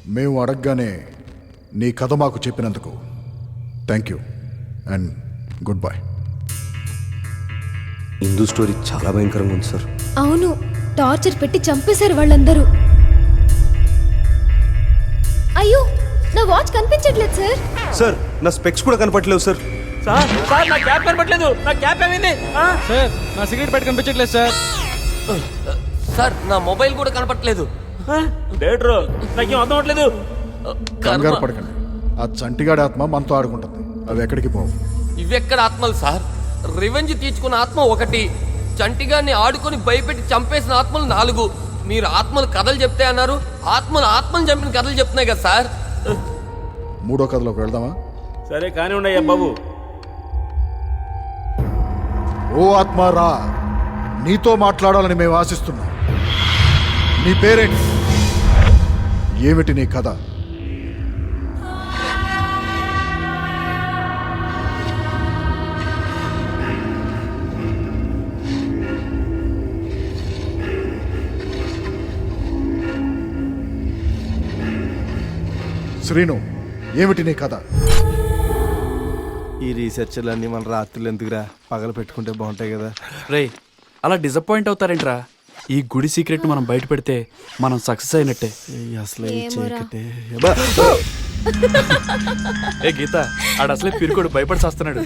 మేము అడగగానే నీ కథ మాకు చెప్పినందుకు thank you and good bye. Hindu story చాలా భయంకరంగా ఉంది సార్. అవును, టార్చర్ పెట్టి చంపేశారు వాళ్ళందరూ. అయ్యో, నా వాచ్ కనిపించట్లేదు సార్. సార్ నా స్పెక్స్ కూడా కనపట్లేవు సార్. సార్ సార్ నా క్యాప్ కనపట్లేదు. నా క్యాప్ ఏమైంది? సార్ నా సిగరెట్ పెట్టి కనిపించట్లేదు సార్. సార్ నా మొబైల్ కూడా కనపట్లేదు. డేట్రో నాకేం అర్థం అవట్లేదు. కంగారు పడకండి, ఆ చంటిగాడి ఆత్మ మనతో ఆడుకుంటుంది. అవి ఎక్కడికి పోవు. ఇవెక్కడ ఆత్మలు సార్? రివెంజ్ తీర్చుకున్న ఆత్మ ఒకటి, చంటిగాన్ని ఆడుకొని భయపెట్టి చంపేసిన ఆత్మలు 4. మీరు ఆత్మలు కథలు చెప్తే అన్నారు, ఆత్మను చంపిన కథలు చెప్తున్నాయి కదా సార్. మూడో కథలోకి వెళ్దామా? సరే కానీ ఉండయ్యా బాబు. ఓ ఆత్మ రా, నీతో మాట్లాడాలని మేము ఆశిస్తున్నాం. నీ పేరేంటి? ఏమిటి నీ కథ? శ్రీను, ఏమిటి నీ కథ? ఈ రీసెర్చ్లన్నీ మన రాత్రులు ఎందుకురా, పగలు పెట్టుకుంటే బాగుంటాయి కదా. రేయ్, అలా డిసప్పాయింట్ అవుతారేంట్రా? ఈ గుడి సీక్రెట్ మనం బయట పెడితే మనం సక్సెస్ అయినట్టే. అసలు ఈ ఏమోరా. చీకటే. ఏ గీత, ఆడు అసలే పిరుకోడు భయపడి చేస్తున్నాడు.